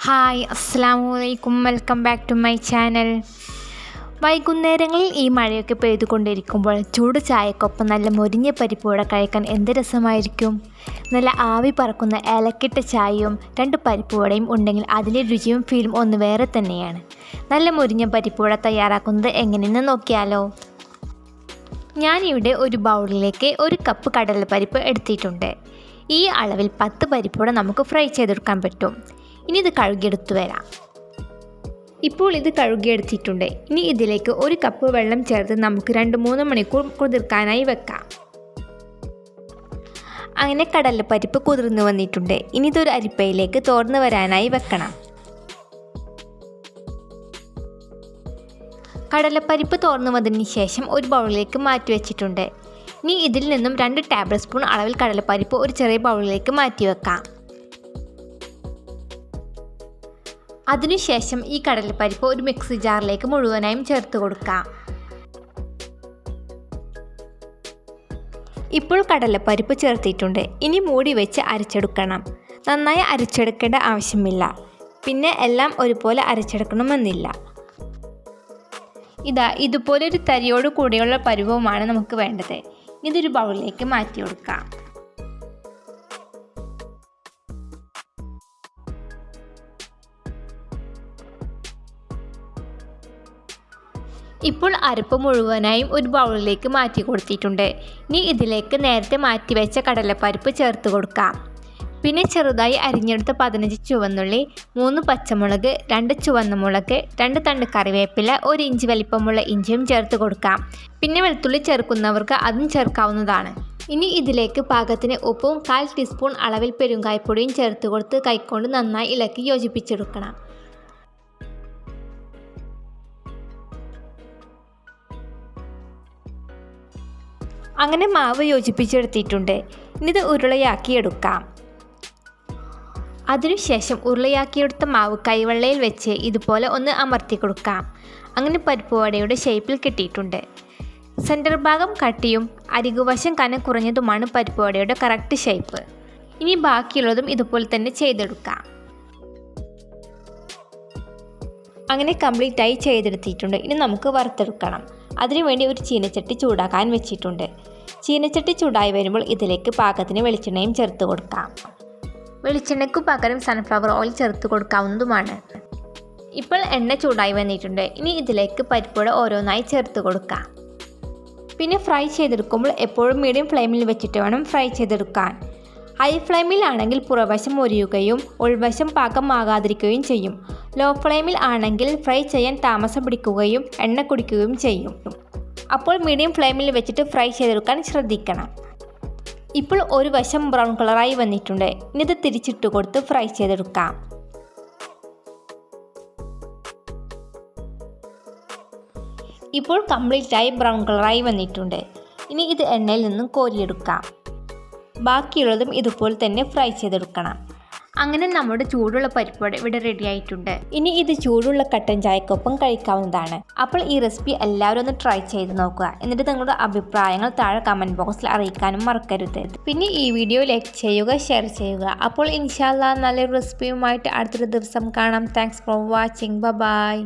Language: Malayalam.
ഹായ് അസ്സലാമലൈക്കും, welcome back to my channel. വൈകുന്നേരങ്ങളിൽ ഈ മഴയൊക്കെ പെയ്തുകൊണ്ടിരിക്കുമ്പോൾ ചൂട് ചായക്കൊപ്പം നല്ല മൊരിഞ്ഞ പരിപ്പുവട കഴിക്കാൻ എന്ത് രസമായിരിക്കും. നല്ല ആവി പറക്കുന്ന ഏലക്കിട്ട ചായയും 2 പരിപ്പുവടയും ഉണ്ടെങ്കിൽ അതിൻ്റെ രുചിയും ഫീലും ഒന്ന് വേറെ തന്നെയാണ്. നല്ല മൊരിഞ്ഞ പരിപ്പുവട തയ്യാറാക്കുന്നത് എങ്ങനെയെന്ന് നോക്കിയാലോ. ഞാനിവിടെ ഒരു ബൗളിലേക്ക് 1 കപ്പ് കടലപ്പരിപ്പ് എടുത്തിട്ടുണ്ട്. ഈ അളവിൽ 10 പരിപ്പുവട നമുക്ക് ഫ്രൈ ചെയ്തെടുക്കാൻ പറ്റും. ഇനി ഇത് കഴുകിയെടുത്തു വരാം. ഇപ്പോൾ ഇത് കഴുകിയെടുത്തിട്ടുണ്ട്. ഇനി ഇതിലേക്ക് 1 കപ്പ് വെള്ളം ചേർത്ത് നമുക്ക് 2-3 മണിക്കൂർ കുതിർക്കാനായി വെക്കാം. അങ്ങനെ കടലപ്പരിപ്പ് കുതിർന്നു വന്നിട്ടുണ്ട്. ഇനി ഇതൊരു അരിപ്പയിലേക്ക് തോർന്നു വരാനായി വെക്കണം. കടലപ്പരിപ്പ് തോർന്നു വന്നതിന് ശേഷം ഒരു ബൗളിലേക്ക് മാറ്റി വെച്ചിട്ടുണ്ട്. ഇനി ഇതിൽ നിന്നും 2 ടേബിൾ സ്പൂൺ അളവിൽ കടലപ്പരിപ്പ് ഒരു ചെറിയ ബൗളിലേക്ക് മാറ്റി വെക്കാം. അതിനുശേഷം ഈ കടലപ്പരിപ്പ് ഒരു മിക്സി ജാറിലേക്ക് മുഴുവനായും ചേർത്ത് കൊടുക്കാം. ഇപ്പോൾ കടലപ്പരിപ്പ് ചേർത്തിട്ടുണ്ട്. ഇനി മൂടി വെച്ച് അരച്ചെടുക്കണം. നന്നായി അരച്ചെടുക്കേണ്ട ആവശ്യമില്ല. പിന്നെ എല്ലാം ഒരുപോലെ അരച്ചെടുക്കണമെന്നില്ല. ഇതുപോലെ ഒരു തരിയോട് കൂടിയുള്ള പരുവമാണ് നമുക്ക് വേണ്ടത്. ഇതൊരു ബൗളിലേക്ക് മാറ്റി കൊടുക്കാം. ഇപ്പോൾ അരപ്പ് മുഴുവനായും ഒരു ബൗളിലേക്ക് മാറ്റി കൊടുത്തിട്ടുണ്ട്. ഇനി ഇതിലേക്ക് നേരത്തെ മാറ്റി വെച്ച കടലപ്പരിപ്പ് ചേർത്ത് കൊടുക്കാം. പിന്നെ ചെറുതായി അരിഞ്ഞെടുത്ത 15 ചുവന്നുള്ളി, 3 പച്ചമുളക്, 2 ചുവന്ന മുളക്, 2 തണ്ട് കറിവേപ്പില, 1 ഇഞ്ച് വലിപ്പമുള്ള ഇഞ്ചിയും ചേർത്ത് കൊടുക്കാം. പിന്നെ വെളുത്തുള്ളി ചേർക്കുന്നവർക്ക് അതും ചേർക്കാവുന്നതാണ്. ഇനി ഇതിലേക്ക് പാകത്തിന് ഉപ്പും 1/4 ടീസ്പൂൺ അളവിൽ പെരുങ്കായപ്പൊടിയും ചേർത്ത് കൊടുത്ത് കൈകൊണ്ട് നന്നായി ഇളക്കി യോജിപ്പിച്ചെടുക്കണം. അങ്ങനെ മാവ് യോജിപ്പിച്ചെടുത്തിട്ടുണ്ട്. ഇനി ഇത് ഉരുളയാക്കി എടുക്കാം. അതിനുശേഷം ഉരുളയാക്കിയെടുത്ത മാവ് കൈവെള്ളയിൽ വെച്ച് ഇതുപോലെ ഒന്ന് അമർത്തി കൊടുക്കാം. അങ്ങനെ പരിപ്പുവടയുടെ ഷേപ്പിൽ കിട്ടിയിട്ടുണ്ട്. സെൻറ്റർ ഭാഗം കട്ടിയും അരികുവശം കനം കുറഞ്ഞതുമാണ് പരിപ്പുവടയുടെ കറക്റ്റ് ഷേപ്പ്. ഇനി ബാക്കിയുള്ളതും ഇതുപോലെ തന്നെ ചെയ്തെടുക്കാം. അങ്ങനെ കംപ്ലീറ്റായി ചെയ്തെടുത്തിട്ടുണ്ട്. ഇനി നമുക്ക് വറുത്തെടുക്കണം. അതിനുവേണ്ടി ഒരു ചീനച്ചട്ടി ചൂടാക്കാൻ വെച്ചിട്ടുണ്ട്. ചീനച്ചട്ടി ചൂടായി വരുമ്പോൾ ഇതിലേക്ക് പാകത്തിന് വെളിച്ചെണ്ണയും ചേർത്ത് കൊടുക്കാം. വെളിച്ചെണ്ണയ്ക്കു പകരം സൺഫ്ലവർ ഓയിൽ ചേർത്ത് കൊടുക്കാവുന്നതുമാണ്. ഇപ്പോൾ എണ്ണ ചൂടായി വന്നിട്ടുണ്ട്. ഇനി ഇതിലേക്ക് പരിപ്പുവട ഓരോന്നായി ചേർത്ത് കൊടുക്കാം. പിന്നെ ഫ്രൈ ചെയ്തെടുക്കുമ്പോൾ എപ്പോഴും മീഡിയം ഫ്ലെയിമിൽ വെച്ചിട്ട് വേണം ഫ്രൈ ചെയ്തെടുക്കാൻ. ഹൈ ഫ്ലെയിമിലാണെങ്കിൽ പുറവശം മൊരിയുകയും ഉൾവശം പാകമാകാതിരിക്കുകയും ചെയ്യും. ലോ ഫ്ലെയിമിൽ ആണെങ്കിൽ ഫ്രൈ ചെയ്യാൻ താമസം പിടിക്കുകയും എണ്ണ കുടിക്കുകയും ചെയ്യും. അപ്പോൾ മീഡിയം ഫ്ലെയിമിൽ വെച്ചിട്ട് ഫ്രൈ ചെയ്തെടുക്കാൻ ശ്രദ്ധിക്കണം. ഇപ്പോൾ ഒരു വശം ബ്രൗൺ കളറായി വന്നിട്ടുണ്ട്. ഇനി ഇത് തിരിച്ചിട്ട് കൊടുത്ത് ഫ്രൈ ചെയ്തെടുക്കാം. ഇപ്പോൾ കംപ്ലീറ്റായി ബ്രൗൺ കളറായി വന്നിട്ടുണ്ട്. ഇനി ഇത് എണ്ണയിൽ നിന്നും കോരിയെടുക്കാം. ബാക്കിയുള്ളതും ഇതുപോലെ തന്നെ ഫ്രൈ ചെയ്തെടുക്കണം. അങ്ങനെ നമ്മുടെ ചൂടുള്ള പരിപ്പുവട ഇവിടെ റെഡി ആയിട്ടുണ്ട്. ഇനി ഇത് ചൂടുള്ള കട്ടൻ ചായക്കൊപ്പം കഴിക്കാവുന്നതാണ്. അപ്പോൾ ഈ റെസിപ്പി എല്ലാവരും ഒന്ന് ട്രൈ ചെയ്ത് നോക്കുക. എന്നിട്ട് നിങ്ങളുടെ അഭിപ്രായങ്ങൾ താഴെ കമൻറ്റ് ബോക്സിൽ അറിയിക്കാനും മറക്കരുത്. പിന്നെ ഈ വീഡിയോ ലൈക്ക് ചെയ്യുക, ഷെയർ ചെയ്യുക. അപ്പോൾ ഇൻഷാ അല്ലാഹ് നല്ലൊരു റെസിപ്പിയുമായിട്ട് അടുത്തൊരു ദിവസം കാണാം. Thanks for watching. ബൈ.